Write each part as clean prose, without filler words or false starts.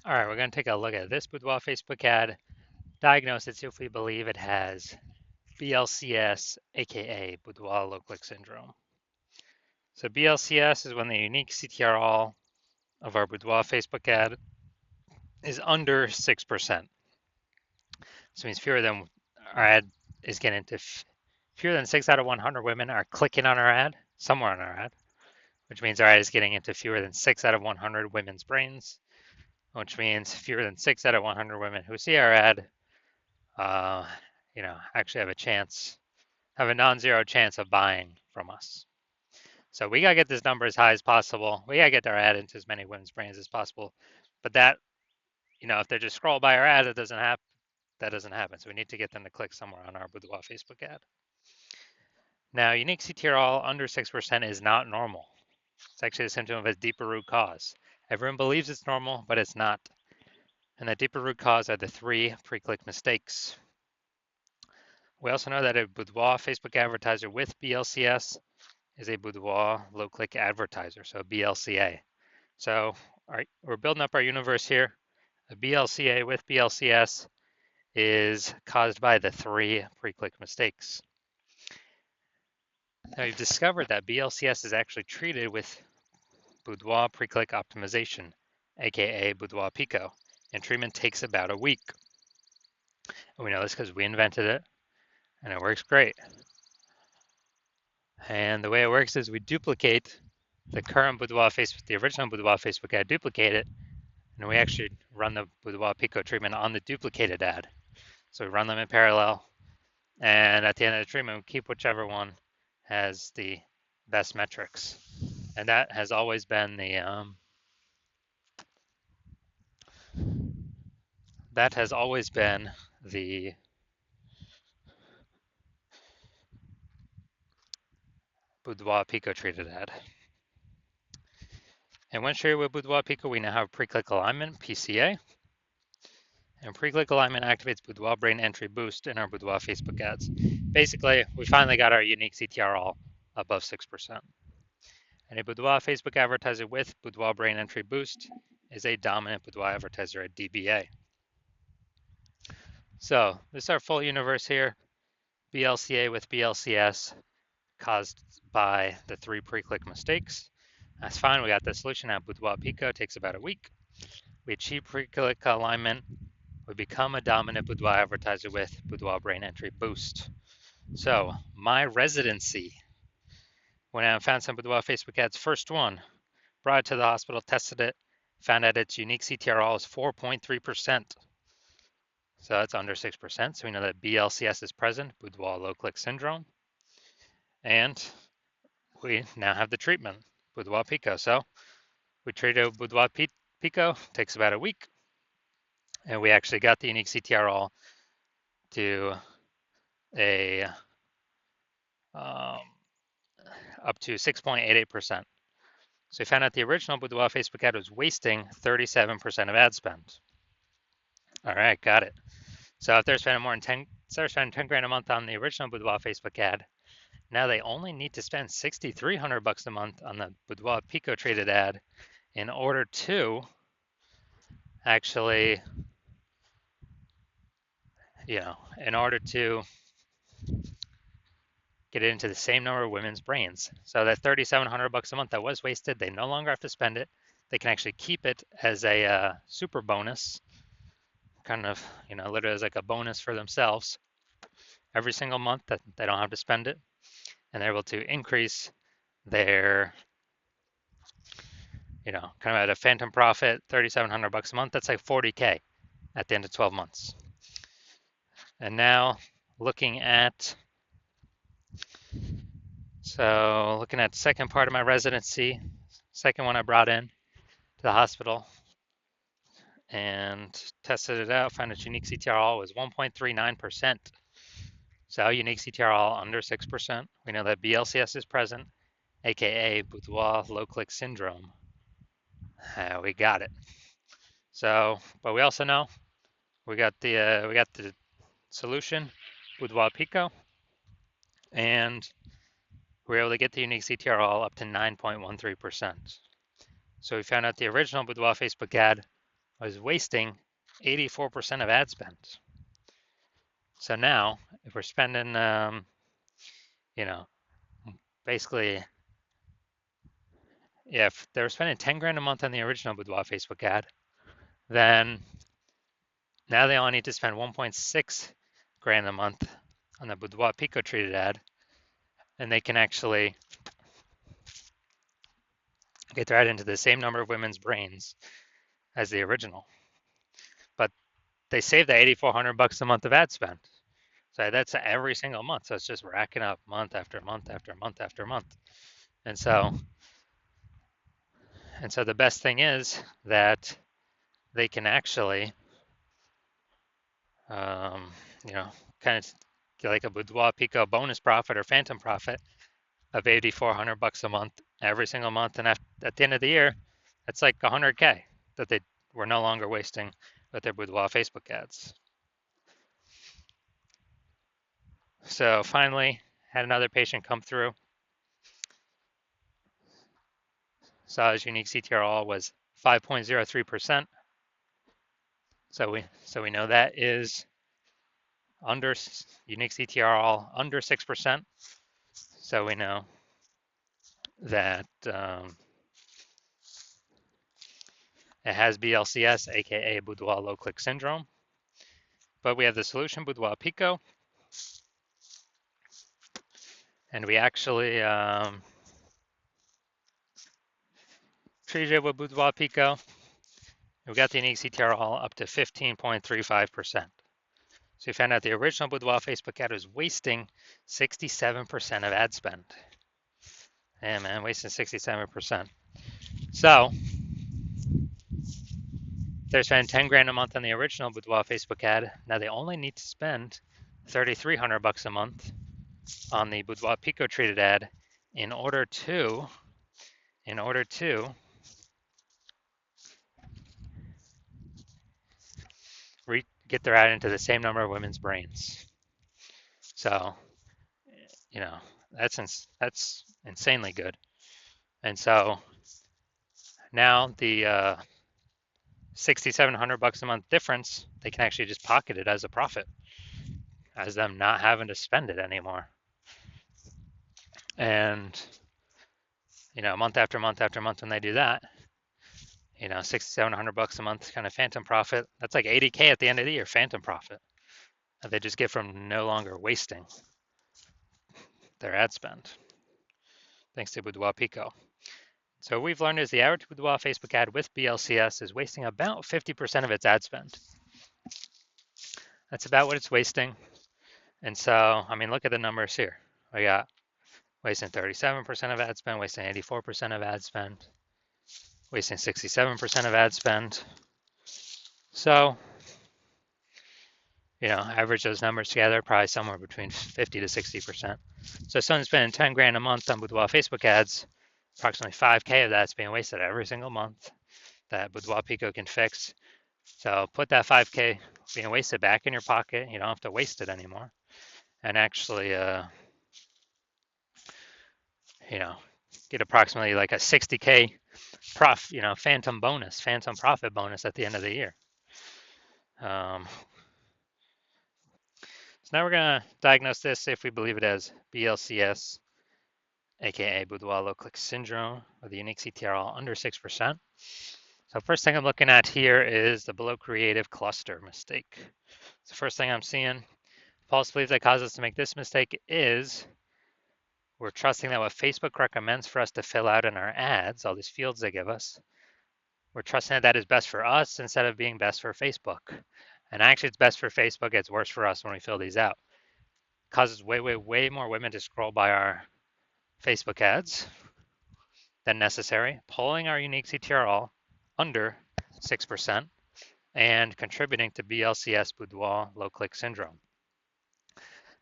All right, we're going to take a look at this Boudoir Facebook ad, diagnose it, see if we believe it has BLCS, aka Boudoir low click syndrome. So BLCS is when the unique CTRL of our Boudoir Facebook ad is under 6%. So it means fewer than our ad is getting to fewer than 6 out of 100 women are clicking on our ad, somewhere on our ad, which means our ad is getting into fewer than 6 out of 100 women's brains, which means fewer than 6 out of 100 women who see our ad, uh, actually have a non-zero chance of buying from us. So we gotta get this number as high as possible. We gotta get our ad into as many women's brains as possible. But that, if they just scroll by our ad, it doesn't happen. That doesn't happen. So we need to get them to click somewhere on our Boudoir Facebook ad. Now, unique CTRL under 6% is not normal. It's actually a symptom of a deeper root cause. Everyone believes it's normal, but it's not. And the deeper root cause are the 3 pre-click mistakes. We also know that a Boudoir Facebook advertiser with BLCS is a Boudoir low-click advertiser, so BLCA. So we're building up our universe here. A BLCA with BLCS is caused by the 3 pre-click mistakes. Now you've discovered that BLCS is actually treated with Boudoir pre-click optimization, aka Boudoir Pico, and treatment takes about a week. And we know this because we invented it, and it works great. And the way it works is we duplicate the current Boudoir Facebook, the original Boudoir Facebook ad, duplicate it, and we actually run the Boudoir Pico treatment on the duplicated ad. So we run them in parallel, and at the end of the treatment, we keep whichever one has the best metrics. And that has always been the Boudoir Pico treated ad. And when shared with Boudoir Pico, we now have pre-click alignment, PCA. And pre-click alignment activates Boudoir brain entry boost in our Boudoir Facebook ads. Basically, we finally got our unique CTRL above 6%. And a Boudoir Facebook advertiser with Boudoir brain entry boost is a dominant Boudoir advertiser at DBA. So this is our full universe here. BLCA with BLCS caused by the 3 pre-click mistakes. That's fine. We got the solution at Boudoir Pico. It takes about a week. We achieve pre-click alignment. We become a dominant Boudoir advertiser with Boudoir brain entry boost. So my residency, when I found some Boudoir Facebook ads, first one, brought it to the hospital, tested it, found out its unique CTRL is 4.3%. So that's under 6%. So we know that BLCS is present, Boudoir low click syndrome. And we now have the treatment, Boudoir Pico. So we treated Boudoir Pico, takes about a week. And we actually got the unique CTRL to a up to 6.88%. So we found out the original Boudoir Facebook ad was wasting 37% of ad spend. All right, got it. So if they're spending instead of spending 10 grand a month on the original Boudoir Facebook ad, now they only need to spend $6,300 a month on the Boudoir Pico traded ad in order to actually, in order to get it into the same number of women's brains. So that $3,700 a month that was wasted, they no longer have to spend it. They can actually keep it as a super bonus, kind of, literally as like a bonus for themselves every single month that they don't have to spend it. And they're able to increase their, kind of at a phantom profit, $3,700 a month. That's like 40K at the end of 12 months. And now looking at second part of my residency, second one I brought in to the hospital and tested it out, found its unique CTRL was 1.39%. So unique CTRL under 6%. We know that BLCS is present, aka Boudoir low click syndrome. We got it. So, but we also know we got the solution, Boudoir Pico, and we were able to get the unique CTRL up to 9.13%. So we found out the original Boudoir Facebook ad was wasting 84% of ad spend. So now, if we're spending, you know, basically, yeah, if they were spending 10 grand a month on the original Boudoir Facebook ad, then now they only need to spend 1.6 grand a month on the Boudoir Pico treated ad, and they can actually get their ad into the same number of women's brains as the original. But they save the 8,400 bucks a month of ad spend. So that's every single month. So it's just racking up month after month after month after month. And so the best thing is that they can actually, you know, kind of get like a Boudoir Pico bonus profit or phantom profit of 8,400 bucks a month every single month. And at the end of the year, that's like 100K that they were no longer wasting with their Boudoir Facebook ads. So finally, had another patient come through. Saw his unique CTRL was 5.03%. So we know that is under unique CTRL under 6%. So we know that it has BLCS, aka Boudoir low click syndrome. But we have the solution Boudoir Pico, and we actually treated it with Boudoir Pico. We got the unique CTRL up to 15.35%. So we found out the original Boudoir Facebook ad was wasting 67% of ad spend. Yeah, man, wasting 67%. So they're spending 10 grand a month on the original Boudoir Facebook ad. Now they only need to spend 3,300 bucks a month on the Boudoir Pico treated ad in order to get their ad into the same number of women's brains. So, you know, that's insanely good. And so now the 6,700 bucks a month difference, they can actually just pocket it as a profit, as them not having to spend it anymore. And you know, month after month after month, when they do that, you know, 6,700 bucks a month kind of phantom profit. That's like 80K at the end of the year, phantom profit that they just get from no longer wasting their ad spend, thanks to Boudoir Pico. So what we've learned is the average Boudoir Facebook ad with BLCS is wasting about 50% of its ad spend. That's about what it's wasting. And so, I mean, look at the numbers here. We got wasting 37% of ad spend, wasting 84% of ad spend, wasting 67% of ad spend. So, you know, average those numbers together, probably somewhere between 50 to 60%. So someone's spending 10 grand a month on Boudoir Facebook ads, approximately 5K of that's being wasted every single month that Boudoir Pico can fix. So put that 5K being wasted back in your pocket. You don't have to waste it anymore. And actually, you know, get approximately like a 60K phantom profit bonus at the end of the year. So now we're going to diagnose this if we believe it as BLCS, aka Boudoir low click syndrome, with a unique CTRL under 6%. So first thing I'm looking at here is the below creative cluster mistake. So the first thing I'm seeing, false belief that causes us to make this mistake is we're trusting that what Facebook recommends for us to fill out in our ads, all these fields they give us, we're trusting that is best for us instead of being best for Facebook. And actually it's best for Facebook, it's worse for us when we fill these out. It causes way more women to scroll by our Facebook ads than necessary, pulling our unique CTRL under 6% and contributing to BLCS Boudoir low click syndrome.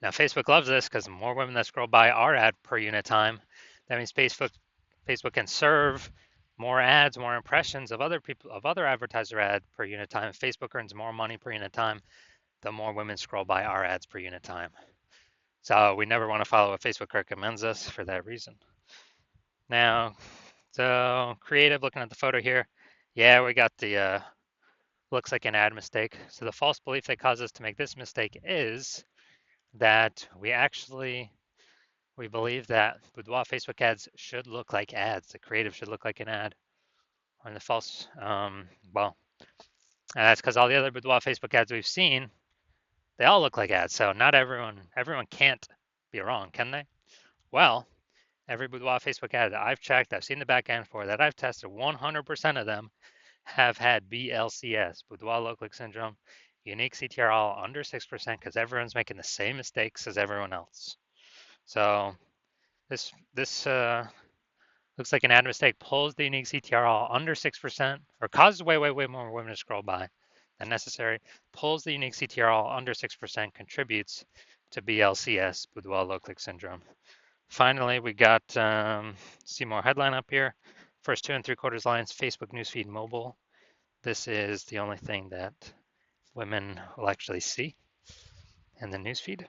Now Facebook loves this because the more women that scroll by our ad per unit time, that means Facebook can serve more ads, more impressions of other advertiser ad per unit time. Facebook earns more money per unit time the more women scroll by our ads per unit time. So we never want to follow what Facebook recommends us for that reason. Now, so creative, looking at the photo here, yeah, we got the looks like an ad mistake. So the false belief that caused us to make this mistake is that we believe that boudoir Facebook ads should look like ads. The creative should look like an ad. And the false, well, and that's because all the other boudoir Facebook ads we've seen, they all look like ads. So not everyone can't be wrong, can they? Well, every boudoir Facebook ad that I've checked, I've seen the back end for, that I've tested, 100% of them have had BLCS, boudoir low click syndrome, unique CTRL under 6% because everyone's making the same mistakes as everyone else. So this looks like an ad mistake pulls the unique CTRL under 6% or causes way more women to scroll by than necessary, pulls the unique CTRL under 6%, contributes to BLCS, boudoir low click syndrome. Finally, we got see more headline up here. First 2 3/4 lines, Facebook newsfeed mobile. This is the only thing that women will actually see in the newsfeed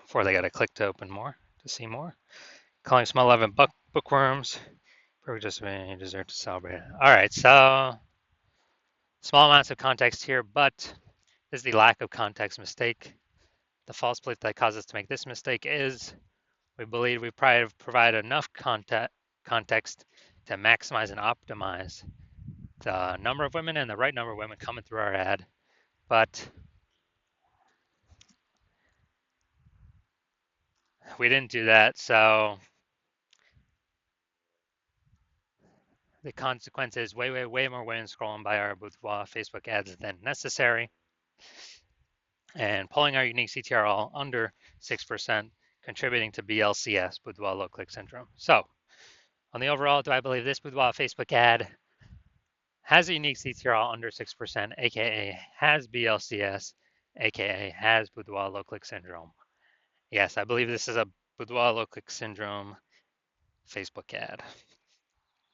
before they got to click to open more to see more. Calling small 11 bookworms. Perfect just when you deserve to celebrate. All right, so small amounts of context here, but this is the lack of context mistake. The false belief that caused us to make this mistake is we believe we provide enough context to maximize and optimize the number of women and the right number of women coming through our ad, but we didn't do that. So the consequence is way more women scrolling by our boudoir Facebook ads than necessary, and pulling our unique CTRL under 6%, contributing to BLCS, boudoir low click syndrome. So on the overall, do I believe this boudoir Facebook ad has a unique CTRL under 6%, aka has BLCS, aka has boudoir low click syndrome? Yes, I believe this is a boudoir low click syndrome Facebook ad.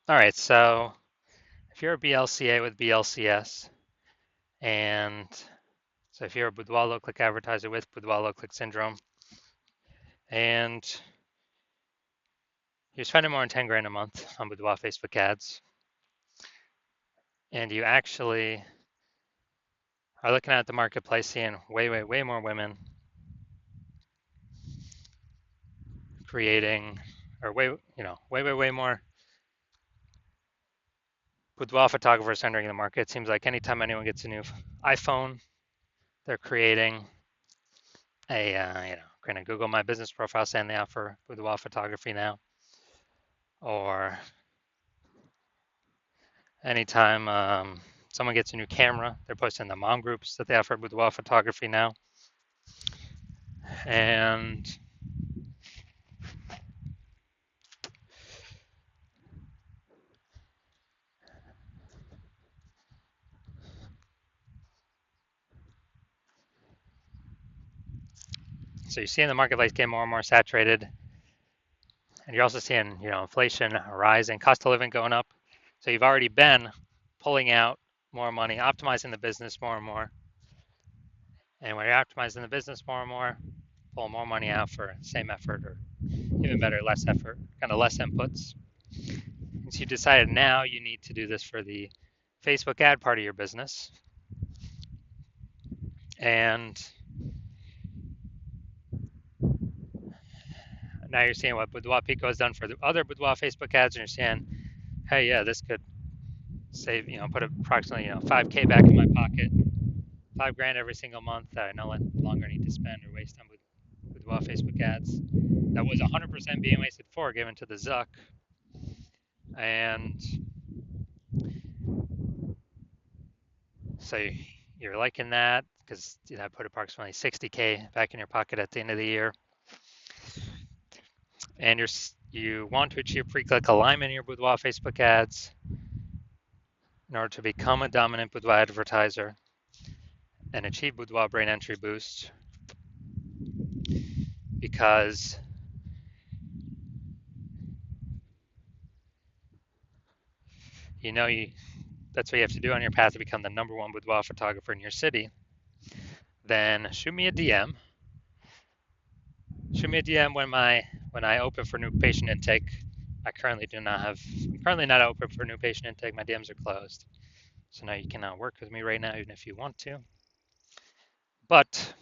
All right, so if you're a BLCA with BLCS, and so if you're a boudoir low click advertiser with boudoir low click syndrome, and you're spending more than 10 grand a month on boudoir Facebook ads, and you actually are looking at the marketplace seeing way more women creating, or way more boudoir photographers entering the market. It seems like anytime anyone gets a new iPhone, they're creating creating a Google My Business profile saying they offer boudoir photography now. Or anytime someone gets a new camera, they're posting in the mom groups that they offer boudoir photography now. And so you're seeing the marketplace get more and more saturated. And you're also seeing, inflation rising, cost of living going up. So you've already been pulling out more money, optimizing the business more and more. And when you're optimizing the business more and more, pull more money out for same effort, or even better, less effort, kind of less inputs. And so you decided now you need to do this for the Facebook ad part of your business. And now you're seeing what Boudoir Pico has done for the other Boudoir Facebook ads, and you're saying, hey, yeah, this could save, put approximately, 5K back in my pocket, 5 grand every single month that I no longer need to spend or waste on Boudoir Facebook ads. That was 100% being wasted for, given to the Zuck. And so you're liking that because I put approximately 60K back in your pocket at the end of the year. And you want to achieve pre-click alignment in your Boudoir Facebook ads in order to become a dominant boudoir advertiser and achieve boudoir brain entry boost, because that's what you have to do on your path to become the #1 boudoir photographer in your city. Then shoot me a DM. Shoot me a DM when I open for new patient intake. I'm currently not open for new patient intake. My DMs are closed. So now you cannot work with me right now, even if you want to. But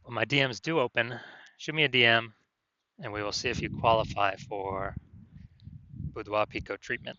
when my DMs do open, shoot me a DM and we will see if you qualify for Boudoir Pico treatment.